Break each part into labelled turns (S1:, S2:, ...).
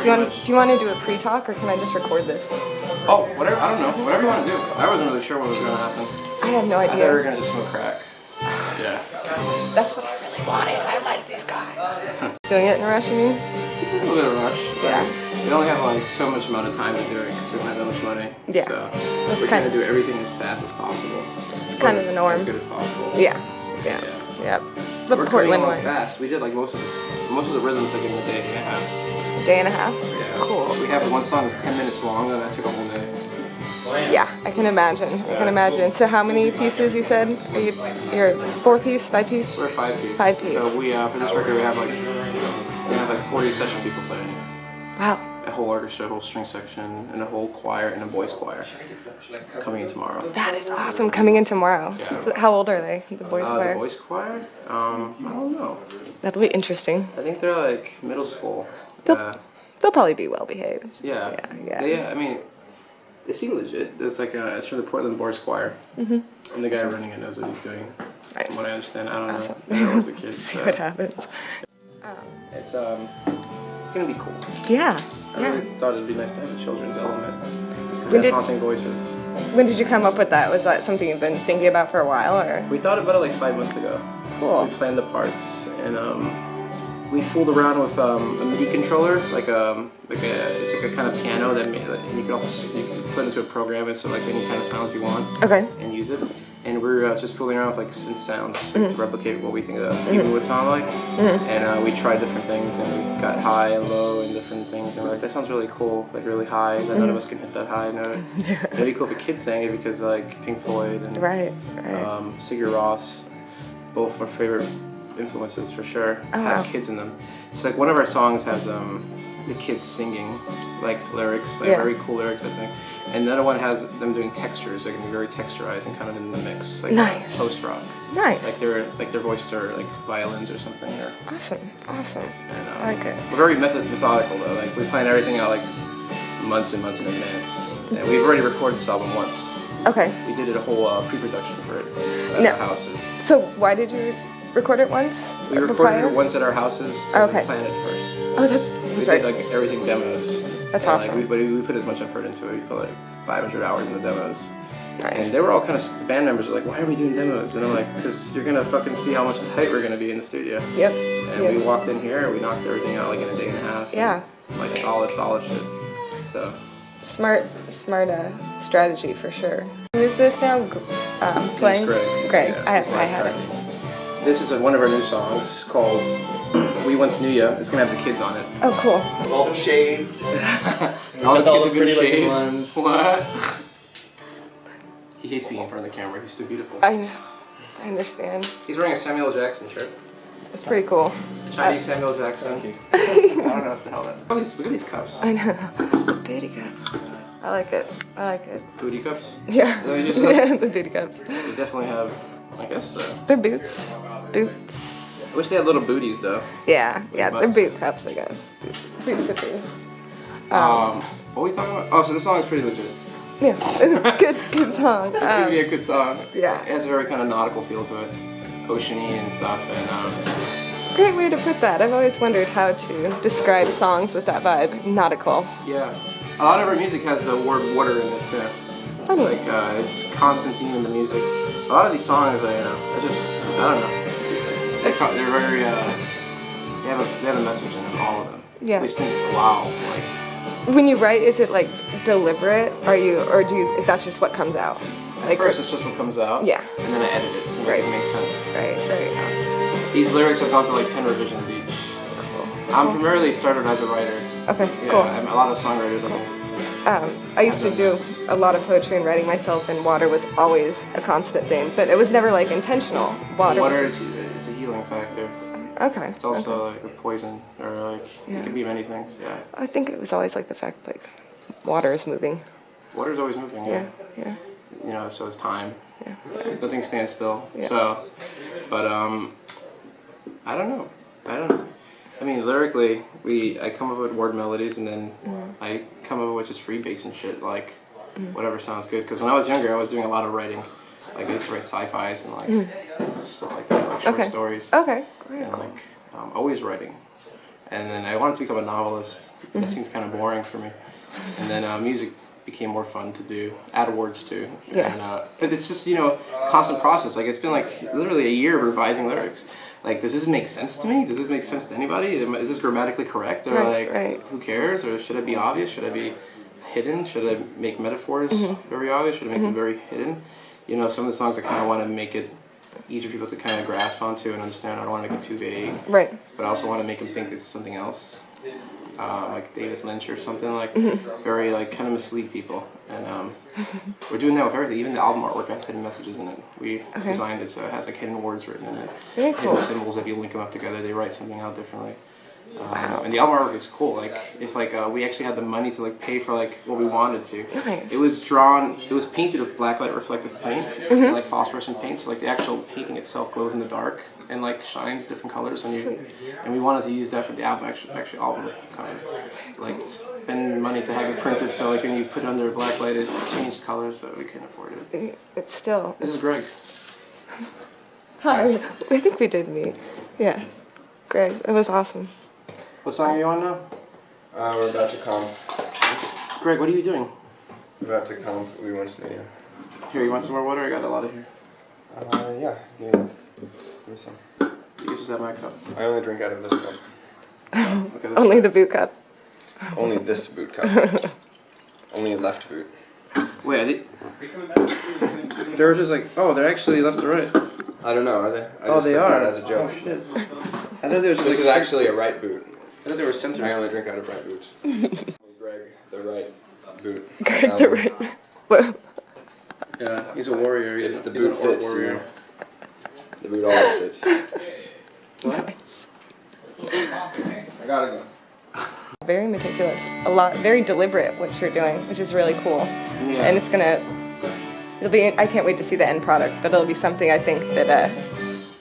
S1: Do you want to do a pre-talk, or can I just record this?
S2: Oh, whatever. I don't know. Whatever you want to do. I wasn't really sure what was going to happen.
S1: I have no idea.
S2: I thought we were going to just smoke crack. Yeah.
S1: That's what I really wanted. I like these guys. Doing it in a rush, you mean?
S2: It's a little bit of a rush.
S1: Yeah.
S2: We only have like so much amount of time to do it because we don't have that much money.
S1: Yeah.
S2: So
S1: that's
S2: we're
S1: kind
S2: trying to do everything as fast as possible.
S1: It's kind of the norm.
S2: As good as possible.
S1: Yeah. The
S2: we're
S1: Portland
S2: along
S1: way.
S2: fast. We did like most of the rhythms like in a day and a half.
S1: A day and a half?
S2: Yeah.
S1: Cool.
S2: We have one song that's 10 minutes long, and that took a whole day.
S1: Yeah, I can imagine. I can imagine. So how many pieces you said? You're 4-piece, 5-piece?
S2: We're 5-piece.
S1: 5-piece.
S2: So we for this record we have like 40 session people playing.
S1: Wow.
S2: A whole orchestra, a whole string section, and a whole choir and a voice choir coming in tomorrow.
S1: That is awesome. Coming in tomorrow.
S2: Yeah.
S1: So how old are they? The voice choir?
S2: The voice choir? I don't know.
S1: That'll be interesting.
S2: I think they're like middle school.
S1: They'll probably be well behaved.
S2: Yeah.
S1: Yeah.
S2: I mean, they seem legit. It's like it's from the Portland Boys Choir. And the guy running it knows what he's doing.
S1: Nice.
S2: From what I understand, I don't know.
S1: Awesome.
S2: I don't know with the kids.
S1: See what happens.
S2: It's gonna be cool.
S1: Yeah.
S2: I really thought it'd be nice to have a children's element because
S1: When
S2: they have haunting voices.
S1: When did you come up with that? Was that something you've been thinking about for a while, or?
S2: We thought about it like 5 months ago.
S1: Cool.
S2: We planned the parts and we fooled around with a MIDI controller, it's like a kind of piano that you can also put into a program and so like any kind of sounds you want.
S1: Okay.
S2: And use it. And we're just fooling around with like synth sounds to replicate what we think a human would sound like. And we tried different things and we got high and low and different things and we're like, that sounds really cool, like really high. But none of us can hit that high note. It'd be cool if a kid sang it because like Pink Floyd and Sigur Rós, both my favorite influences for sure, have kids in them. So like one of our songs has the kids singing like lyrics, like very cool lyrics I think. And the other one has them doing textures, they're gonna be very texturized and kind of in the mix, like post rock.
S1: Nice.
S2: Like their voices are like violins or something. Or,
S1: Awesome.
S2: and,
S1: I like it.
S2: We're very methodical though. Like we plan everything out like months and months in advance. And we've already recorded this album once.
S1: Okay.
S2: We did a whole pre-production for it at our houses.
S1: So why did you record it once?
S2: We recorded it once at our houses to plan it first.
S1: Oh, that's
S2: we did like everything demos.
S1: That's awesome.
S2: Like, we put as much effort into it. We put like 500 hours in the demos.
S1: Nice.
S2: And they were all kind of, the band members were like, why are we doing demos? And I'm like, because you're going to fucking see how much tight we're going to be in the studio.
S1: Yep.
S2: And we walked in here and we knocked everything out like in a day and a half.
S1: Yeah.
S2: And, like solid shit. So.
S1: Smart strategy for sure. Who is this now? Playing? Greg.
S2: Yeah,
S1: I have it.
S2: This is one of our new songs called We Once Knew Ya. It's going to have the kids on it.
S1: Oh, cool.
S3: We've all been shaved.
S2: all the kids have been
S3: pretty
S2: shaved.
S3: ones.
S2: What? He hates being in front of the camera. He's too beautiful.
S1: I know. I understand.
S2: He's wearing a Samuel Jackson shirt.
S1: It's pretty cool.
S2: Chinese Samuel Jackson. I don't know what the hell that is. Look at these cups.
S1: I know. The booty cups. I like it.
S2: Booty cups?
S1: Yeah.
S2: Is that what you just said?
S1: Yeah, the booty cups.
S2: They definitely have, I guess so.
S1: They're boots. Boots.
S2: I wish they had little booties though.
S1: Yeah, they're boot cups, I guess. Boots are cool.
S2: What were we talking about? Oh, so this song is pretty legit.
S1: Yeah, it's good song.
S2: It's gonna be a good song.
S1: Yeah.
S2: It has a very kind of nautical feel to it, oceany and stuff, and
S1: great way to put that. I've always wondered how to describe songs with that vibe. Nautical.
S2: Yeah. A lot of our music has the word water in it too.
S1: Funny.
S2: Like it's constant theme in the music. A lot of these songs, I don't know. They're very they have a message in them, all of them.
S1: Yeah.
S2: We spend a while like.
S1: When you write, is it like deliberate? Or do you? That's just what comes out.
S2: At first, it's just what comes out.
S1: Yeah.
S2: And then I edit it to make it make sense.
S1: Right.
S2: These lyrics have gone to like 10 revisions each.
S1: Cool.
S2: I'm primarily started as a writer.
S1: Okay.
S2: Yeah,
S1: Cool.
S2: I'm a lot of songwriters.
S1: I used to do a lot of poetry and writing myself, and water was always a constant theme, but it was never like intentional. Water
S2: it's a healing factor.
S1: Okay.
S2: It's also like a poison, or like it can be many things. Yeah.
S1: I think it was always like the fact like water is moving.
S2: Water's always moving. Yeah.
S1: Yeah.
S2: You know, so is time.
S1: Yeah.
S2: Nothing stands still.
S1: Yeah.
S2: So, but I don't know. I mean, lyrically, I come up with word melodies, and then I come up with just free bass and shit, like whatever sounds good. Because when I was younger, I was doing a lot of writing. Like I used to write sci-fis and like stuff like that, like short stories.
S1: Okay. Great.
S2: And like always writing. And then I wanted to become a novelist. That seemed kind of boring for me. And then music became more fun to do, add words to.
S1: Yeah.
S2: And, but it's just, constant process. Like, it's been like literally a year of revising lyrics. Like, does this make sense to me? Does this make sense to anybody? Is this grammatically correct? Or who cares? Or should it be obvious? Should I be hidden? Should I make metaphors very obvious? Should I make them very hidden? Some of the songs I kind of want to make it easier for people to kind of grasp onto and understand. I don't want to make it too vague.
S1: Right.
S2: But I also want to make them think it's something else. Like David Lynch or something, like very like kind of mislead people. And we're doing that with everything. Even the album artwork has hidden messages in it. We designed it so it has like hidden words written in it.
S1: Very cool.
S2: Hidden symbols. If you link them up together, they write something out differently. And the album artwork is cool. Like if we actually had the money to like pay for like what we wanted to.
S1: Nice.
S2: It was painted with blacklight reflective paint and like phosphorescent paint. So like the actual painting itself glows in the dark and like shines different colors on you. And we wanted to use that for the album actually album kind of like spend money to have it printed so like when you put it under a black light it changed colors, but we couldn't afford it.
S1: It's still.
S2: This is Greg.
S1: Hi. I think we did meet. Yeah. Greg, it was awesome.
S2: What song are you on now?
S3: We're about to come.
S2: Greg, what are you doing?
S3: We're about to come. We want to know.
S2: Here, you want some more water? I got a lot of here.
S3: Yeah. Give me some.
S2: You can just have my cup.
S3: I only drink out of this cup.
S2: Okay,
S1: Only the boot cup.
S3: Only this boot cup. Only left boot.
S2: Wait, they were just like, they're actually left to right.
S3: I don't know, are they? I
S2: They
S3: said
S2: are.
S3: that as a joke.
S2: Oh, shit. I thought they were just
S3: This is actually a right boot.
S2: I thought they were centered.
S3: I only drink out of right boots. Greg, the right boot.
S1: Greg the right. Well,
S2: Yeah, he's a warrior. He's
S3: The
S2: he's an
S3: boot
S2: orc
S3: fits.
S2: warrior.
S3: The boot always fits.
S1: nice.
S3: I gotta go.
S1: Very meticulous. Very deliberate what you're doing, which is really cool.
S2: Yeah.
S1: And I can't wait to see the end product, but it'll be something I think that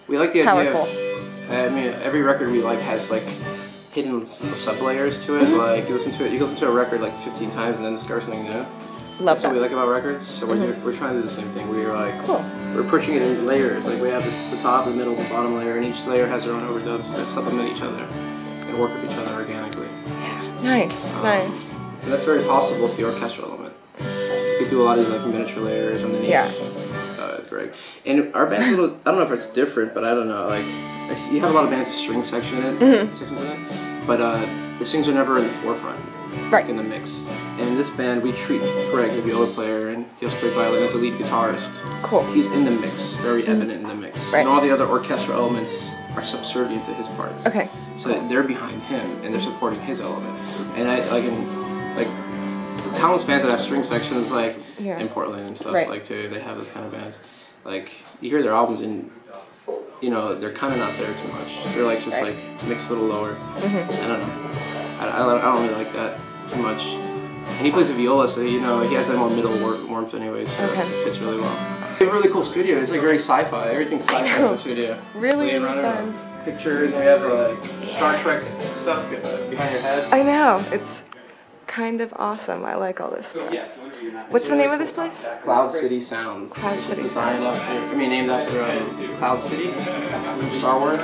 S2: We like the
S1: powerful.
S2: idea of, every record we like has like hidden sub layers to it. Like you listen to a record like 15 times and then discover something new.
S1: Love
S2: That's what we
S1: that.
S2: like about records. So we're trying to do the same thing. We're like
S1: Cool.
S2: we're approaching it in layers. Like we have the top, the middle, the bottom layer, and each layer has their own overdubs that supplement each other and work with each other organically.
S1: Nice.
S2: And that's very possible with the orchestral element. You could do a lot of these like miniature layers underneath.
S1: Yeah.
S2: Greg. And our band's a little, I don't know if it's different, but I don't know, like, you have a lot of bands with string sections in it, but the strings are never in the forefront,
S1: Right.
S2: like in the mix. And in this band, we treat Greg, the viola player, and he also plays violin, as a lead guitarist.
S1: Cool.
S2: He's in the mix, very evident in the mix.
S1: Right.
S2: And all the other orchestral elements are subservient to his parts.
S1: Okay.
S2: So they're behind him, and they're supporting his element. And countless bands that have string sections, like in Portland and stuff, like too, they have those kind of bands. Like you hear their albums and they're kind of not there too much. They're like just like mixed a little lower. I don't know. I don't really like that too much. And he plays a viola, so he has that more middle warmth anyway, so it fits really well. We have a really cool studio. It's like very sci-fi. Everything's sci-fi in the studio.
S1: Really
S2: Running
S1: fun.
S2: pictures, and we have Star Trek stuff behind your head.
S1: I know. It's kind of awesome. I like all this stuff. What's the name of this place?
S2: Cloud City Sounds.
S1: Cloud City.
S2: It's designed named after Cloud City from Star Wars.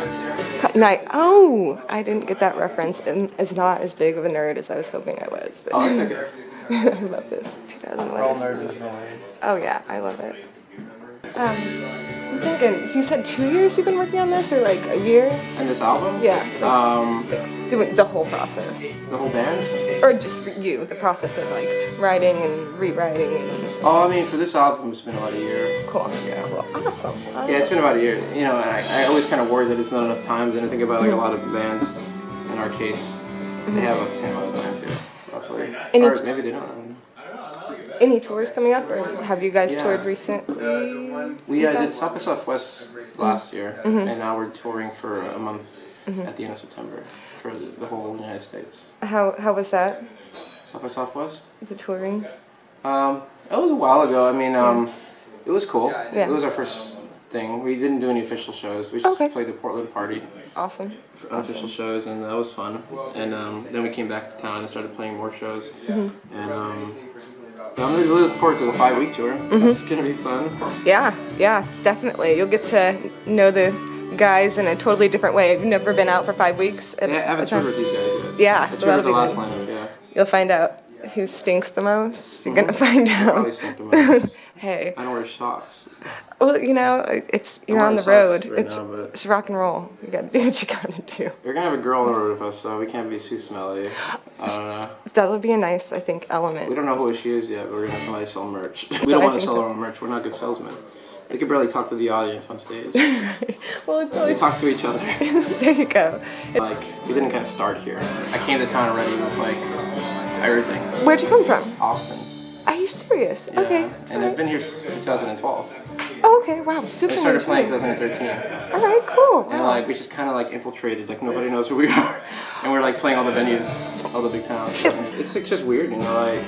S1: I didn't get that reference, and it's not as big of a nerd as I was hoping I was. But
S2: Oh, it's okay.
S1: I love this. 2001.
S2: We're all nerds in Hawaii.
S1: Oh yeah, I love it. I'm thinking. So you said 2 years you've been working on this, or like a year?
S2: And this album?
S1: Yeah. Doing the whole process,
S2: The whole band?
S1: or just for you, the process of like writing and rewriting and.
S2: Oh, I mean, for this album, it's been about a year.
S1: Cool. Yeah. Cool. Awesome.
S2: Yeah, it's been about a year. And I always kind of worry that it's not enough time. And I think about like a lot of bands, in our case, they have like the same amount of time too, roughly. Or maybe they don't. I don't know.
S1: Any tours coming up, or have you guys toured recently?
S2: We did Southwest last year, and now we're touring for a month at the end of September for the whole United States.
S1: How was that?
S2: Southwest?
S1: The touring?
S2: It was a while ago. I mean, it was cool.
S1: Yeah.
S2: It was our first thing. We didn't do any official shows. We just played the Portland party.
S1: Awesome.
S2: For unofficial shows, and that was fun. And then we came back to town and started playing more shows. And I'm really looking forward to the 5-week tour. It's gonna be fun.
S1: Yeah, definitely. You'll get to know the guys in a totally different way. Have you never been out for 5 weeks?
S2: I haven't toured with these guys yet.
S1: Yeah,
S2: I
S1: so
S2: toured
S1: that'll
S2: with the
S1: be
S2: last
S1: good.
S2: lineup, yeah.
S1: You'll find out who stinks the most. You're gonna find
S2: Probably
S1: out.
S2: something like
S1: Hey,
S2: I don't wear socks.
S1: well, you know, you're
S2: I'm
S1: on the
S2: wearing
S1: road.
S2: socks right now, but
S1: It's rock and roll. You gotta do what you gotta do.
S2: we're gonna have a girl on the road with us, so we can't be too smelly. I don't know.
S1: That'll be a nice, I think, element.
S2: We don't know who she is yet, but we're gonna have somebody sell merch. We
S1: So
S2: don't
S1: I
S2: want to
S1: think
S2: sell
S1: that-
S2: our own merch. We're not good salesmen. They could barely talk to the audience on stage.
S1: Well, it's
S2: We
S1: always
S2: talk to each other.
S1: there. You go.
S2: Like, we didn't kind of start here. I came to town already with like everything.
S1: Where'd you come from?
S2: Austin.
S1: Are you serious?
S2: Yeah.
S1: Okay.
S2: And I've been here since 2012.
S1: Oh, okay. Wow. Super.
S2: I started playing
S1: long time.
S2: 2013.
S1: All right. Cool.
S2: And
S1: Wow.
S2: like, we just kind of like infiltrated, like nobody knows who we are. And we're like playing all the venues, all the big towns. It's like, just weird, you know, like,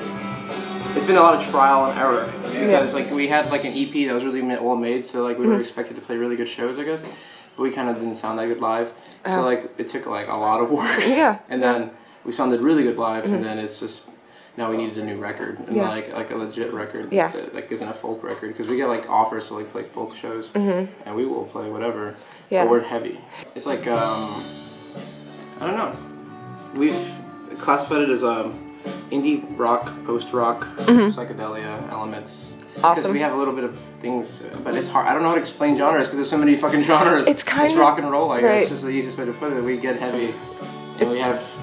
S2: it's been a lot of trial and error. Because like, we had like an EP that was really well made, so like, we were expected to play really good shows, I guess. But we kind of didn't sound that good live. So like, it took like a lot of work.
S1: Yeah.
S2: And then we sounded really good live, and then it's just, now we needed a new record, and
S1: Yeah.
S2: like a legit record
S1: Yeah.
S2: that like isn't a folk record, because we get like offers to like play folk shows, and we will play whatever.
S1: Yeah.
S2: But we're heavy. It's like I don't know. We've classified it as indie rock, post rock, psychedelia elements. Because
S1: Awesome.
S2: we have a little bit of things, but it's hard. I don't know how to explain genres because there's so many fucking genres.
S1: It's kind of-
S2: rock and roll. I guess
S1: right.
S2: it's just the easiest way to put it. We get heavy, and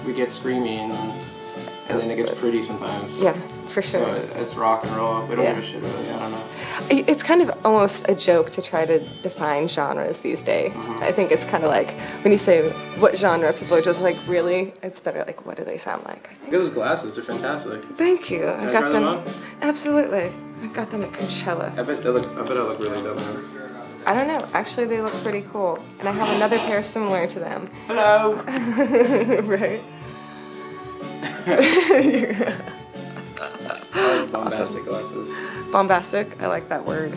S2: we get screamy, and then it gets pretty sometimes.
S1: Yeah, for sure.
S2: So it's rock and roll. We don't
S1: Yeah.
S2: give a shit really. I don't know.
S1: It's kind of almost a joke to try to define genres these days. I think it's kind of like when you say what genre, people are just like, really? It's better like, what do they sound like? I think.
S2: Look at those glasses. They're fantastic.
S1: Thank you.
S2: Can I try them on?
S1: Absolutely. I got them at Coachella.
S2: I bet I look really dope.
S1: I don't know. Actually, they look pretty cool. And I have another pair similar to them.
S2: Hello.
S1: Right?
S2: Bombastic glasses.
S1: Bombastic. I like that word.